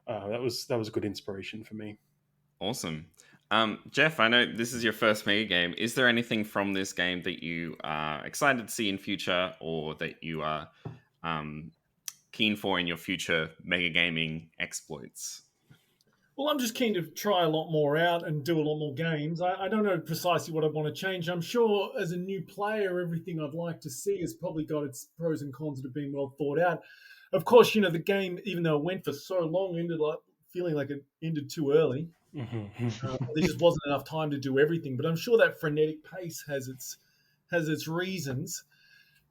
that was a good inspiration for me. Awesome. Jef, I know this is your first mega game. Is there anything from this game that you are excited to see in future, or that you are keen for in your future mega gaming exploits? Well, I'm just keen to try a lot more out and do a lot more games. I don't know precisely what I want to change. I'm sure as a new player, everything I'd like to see has probably got its pros and cons that have been well thought out. Of course, the game, even though it went for so long, ended up feeling like it ended too early. There just wasn't enough time to do everything. But I'm sure that frenetic pace has its reasons.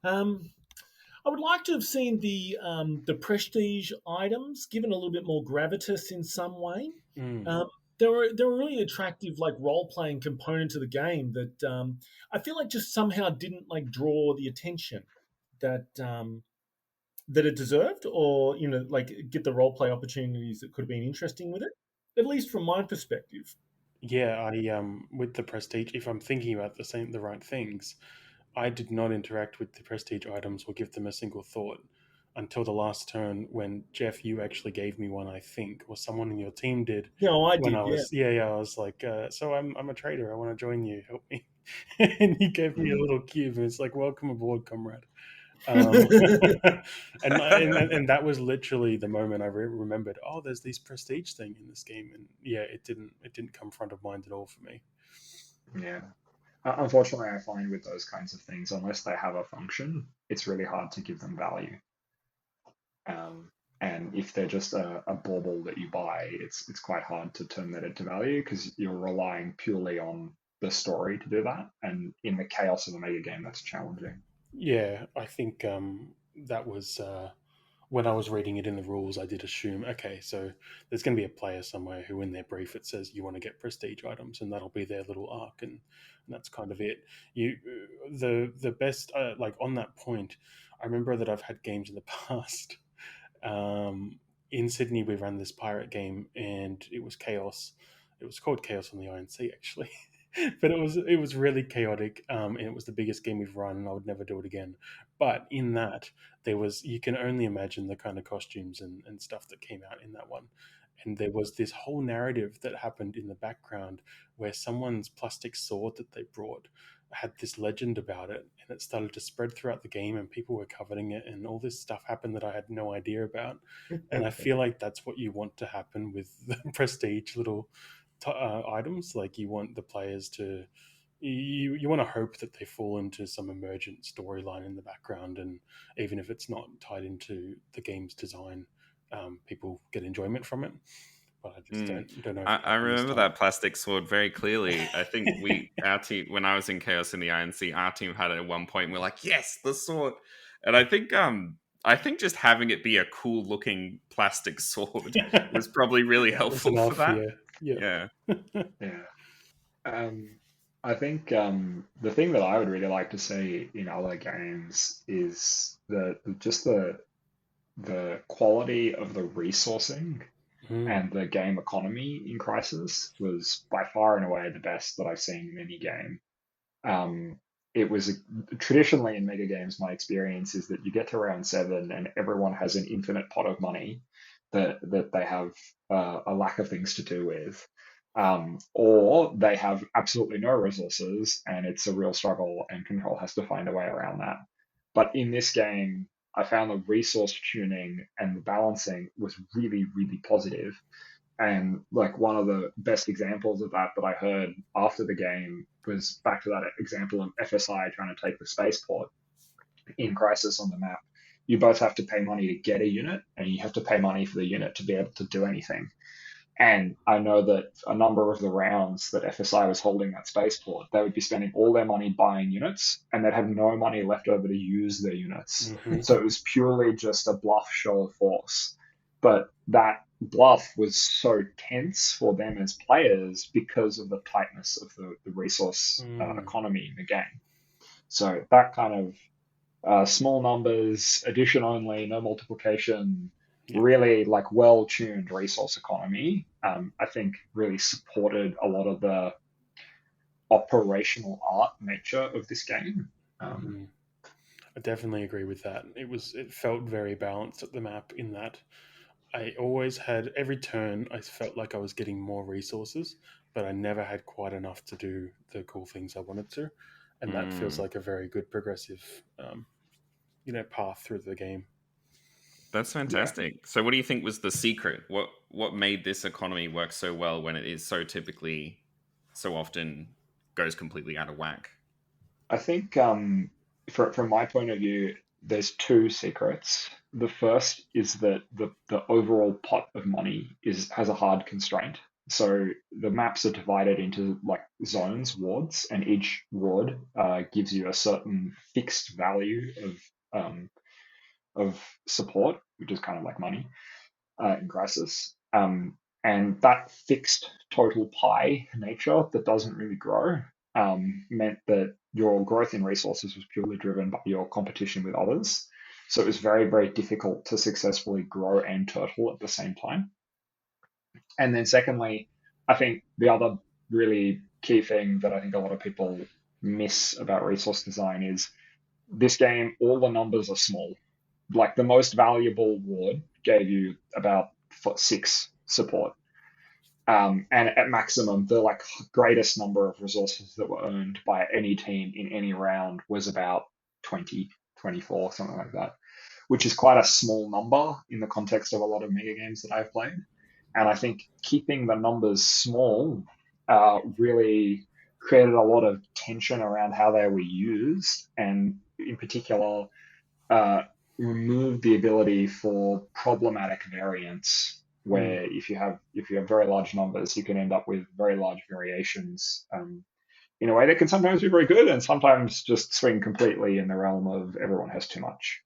I would like to have seen the prestige items given a little bit more gravitas in some way. There were really attractive like role playing component to the game that I feel like just somehow didn't like draw the attention that that it deserved, or like get the role play opportunities that could have been interesting with it. At least from my perspective. Yeah, I with the prestige, if I'm thinking about the right things, I did not interact with the prestige items or give them a single thought until the last turn when Jef, you actually gave me one, I think, or someone in your team did. Yeah, I When did. I was I was like, so I'm a trader. I want to join you. Help me. And he gave me a little cube, and it's like, welcome aboard, comrade. And that was literally the moment I remembered. Oh, there's this prestige thing in this game, and yeah, it didn't come front of mind at all for me. Yeah. Unfortunately, I find with those kinds of things, unless they have a function, it's really hard to give them value. And if they're just a bauble that you buy, it's quite hard to turn that into value because you're relying purely on the story to do that. And in the chaos of a mega game, that's challenging. Yeah, I think that was when I was reading it in the rules. I did assume, okay, so there's going to be a player somewhere who, in their brief, it says you want to get prestige items, and that'll be their little arc, and that's kind of it. The best like on that point, I remember that I've had games in the past. In Sydney, we ran this pirate game, and it was Chaos. It was called Chaos on the INC, actually. But it was really chaotic, and it was the biggest game we've run, and I would never do it again. But in that, there was, you can only imagine the kind of costumes and stuff that came out in that one. And there was this whole narrative that happened in the background where someone's plastic sword that they brought had this legend about it, and it started to spread throughout the game, and people were covering it, and all this stuff happened that I had no idea about. And I feel like that's what you want to happen with the prestige little items. Like, you want the players to, you want to hope that they fall into some emergent storyline in the background, and even if it's not tied into the game's design, people get enjoyment from it. But I just don't know. I remember that plastic sword very clearly. I think our team, when I was in Chaos in the INC, our team had it at one point. And we're like, yes, the sword. And I think I think just having it be a cool looking plastic sword was probably really helpful for that. Yeah. Yeah. I think the thing that I would really like to see in other games is the quality of the resourcing and the game economy in Crisis was by far and away the best that I've seen in any game. It was traditionally in Mega Games, my experience is that you get to round 7 and everyone has an infinite pot of money that they have a lack of things to do with. Or they have absolutely no resources and it's a real struggle, and Control has to find a way around that. But in this game, I found the resource tuning and the balancing was really, really positive. And like one of the best examples of that I heard after the game was back to that example of FSI trying to take the spaceport in Crisis on the map. You both have to pay money to get a unit, and you have to pay money for the unit to be able to do anything. And I know that a number of the rounds that FSI was holding that spaceport, they would be spending all their money buying units, and they'd have no money left over to use their units. So it was purely just a bluff show of force. But that bluff was so tense for them as players because of the tightness of the resource economy in the game. So that kind of small numbers, addition only, no multiplication, really like well-tuned resource economy, I think really supported a lot of the operational art nature of this game. I definitely agree with that. It felt very balanced at the map in that I always had, every turn I felt like I was getting more resources, but I never had quite enough to do the cool things I wanted to. And that feels like a very good progressive path through the game. That's fantastic. Yeah. So what do you think was the secret? What made this economy work so well when it is so typically, so often goes completely out of whack? I think from my point of view, there's two secrets. The first is that the overall pot of money has a hard constraint. So the maps are divided into like zones, wards, and each ward gives you a certain fixed value of support, which is kind of like money in Crisis. And that fixed total pie nature that doesn't really grow meant that your growth in resources was purely driven by your competition with others. So it was very, very difficult to successfully grow and turtle at the same time. And then secondly, I think the other really key thing that I think a lot of people miss about resource design is this game, all the numbers are small. Like the most valuable ward gave you about 6 support. And at maximum, the like greatest number of resources that were earned by any team in any round was about 20, 24, something like that, which is quite a small number in the context of a lot of mega games that I've played. And I think keeping the numbers small really created a lot of tension around how they were used, and in particular, removed the ability for problematic variance, where if you have very large numbers, you can end up with very large variations in a way that can sometimes be very good and sometimes just swing completely in the realm of everyone has too much.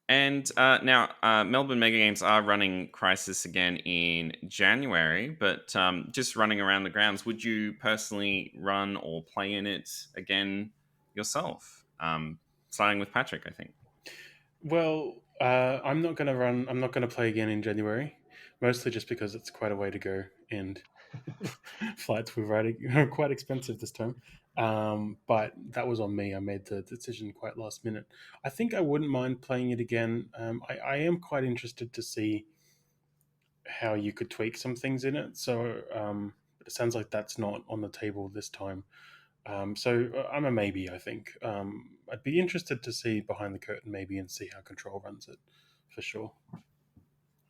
And now Melbourne Megagames are running Crisis again in January, but just running around the grounds, would you personally run or play in it again yourself? Starting with Patrick, I think. Well, I'm not going to run. I'm not going to play again in January, mostly just because it's quite a way to go, and flights were quite expensive this time. But that was on me. I made the decision quite last minute. I think I wouldn't mind playing it again. I am quite interested to see how you could tweak some things in it. So it sounds like that's not on the table this time. So I'm a maybe, I think. I'd be interested to see behind the curtain maybe and see how Control runs it, for sure.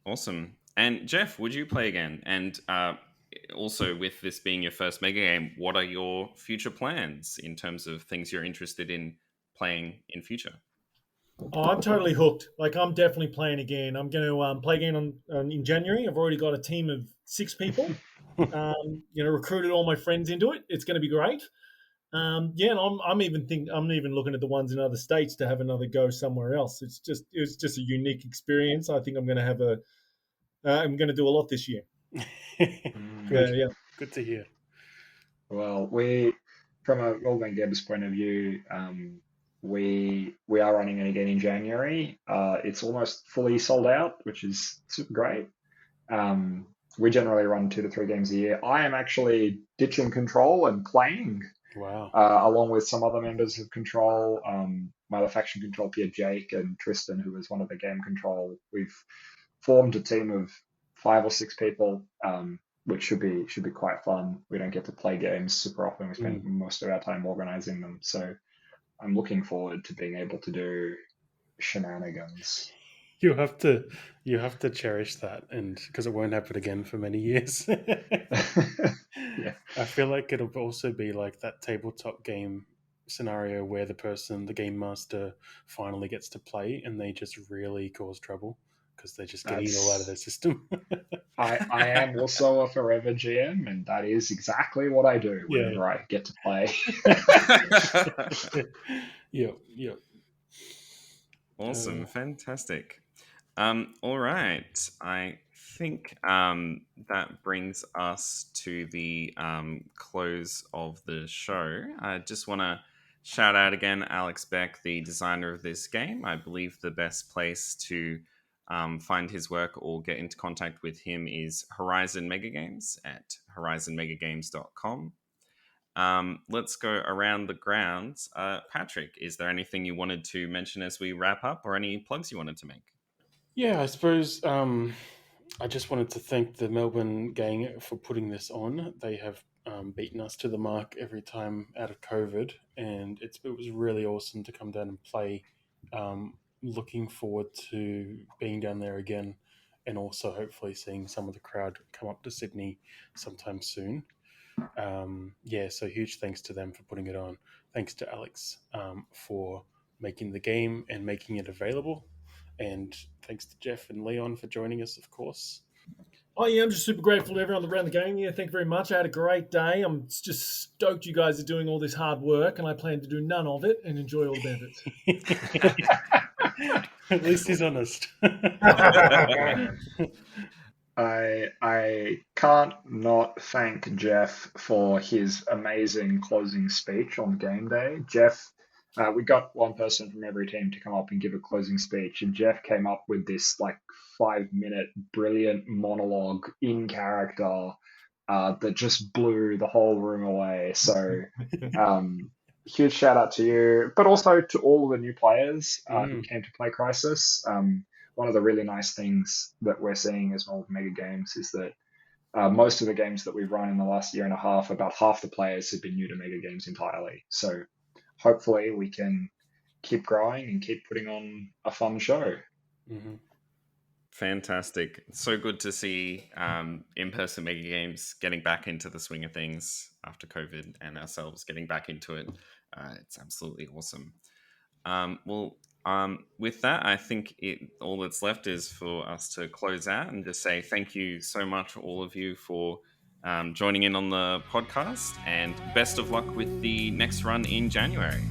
Awesome. And Jef, would you play again? And also, with this being your first mega game, what are your future plans in terms of things you're interested in playing in future? Oh, I'm totally hooked. Like, I'm definitely playing again. I'm going to play again in January. I've already got a team of 6 people. Recruited all my friends into it. It's going to be great. Yeah, and I'm even looking at the ones in other states to have another go somewhere else. It was just a unique experience. I think I'm going to have I'm going to do a lot this year. Good. Yeah. Good to hear. Well, from a Melbourne Megagames point of view, we are running it again in January. It's almost fully sold out, which is super great. We generally run 2 to 3 games a year. I am actually ditching Control and playing Wow. along with some other members of Control, my other faction control peer Jake and Tristan, who was one of the game control. We've formed a team of 5 or 6 people, which should be quite fun. We don't get to play games super often. We spend most of our time organizing them. So I'm looking forward to being able to do shenanigans. You have to cherish that, and because it won't happen again for many years. Yeah. I feel like it'll also be like that tabletop game scenario where the game master finally gets to play and they just really cause trouble because they're just getting it all out of their system. I am also a forever GM, and that is exactly what I do whenever I get to play. Yeah. Awesome, fantastic. All right, I think that brings us to the close of the show. I just want to shout out again Alex Beck, the designer of this game. I believe the best place to find his work or get into contact with him is Horizon Megagames at horizonmegagames.com. Let's go around the grounds. Patrick, is there anything you wanted to mention as we wrap up, or any plugs you wanted to make? Yeah, I suppose I just wanted to thank the Melbourne gang for putting this on. They have beaten us to the mark every time out of COVID, and it was really awesome to come down and play. Looking forward to being down there again, and also hopefully seeing some of the crowd come up to Sydney sometime soon. So huge thanks to them for putting it on. Thanks to Alex for making the game and making it available. And thanks to Jef and Leon for joining us, of course. Oh, yeah, I'm just super grateful to everyone around the game. Yeah, thank you very much. I had a great day. I'm just stoked you guys are doing all this hard work, and I plan to do none of it and enjoy all the benefits. At least he's honest. I can't not thank Jef for his amazing closing speech on game day. Jef, we got one person from every team to come up and give a closing speech, and Jef came up with this like 5-minute brilliant monologue in character that just blew the whole room away. So huge shout out to you, but also to all of the new players who came to play Crisis. One of the really nice things that we're seeing as Melbourne Megagames is that most of the games that we've run in the last year and a half, about half the players have been new to Megagames entirely. So hopefully we can keep growing and keep putting on a fun show. Mm-hmm. Fantastic. So good to see in-person Megagames getting back into the swing of things after COVID, and ourselves getting back into it. It's absolutely awesome. With that, I think all that's left is for us to close out and just say thank you so much, all of you, for joining in on the podcast, and best of luck with the next run in January.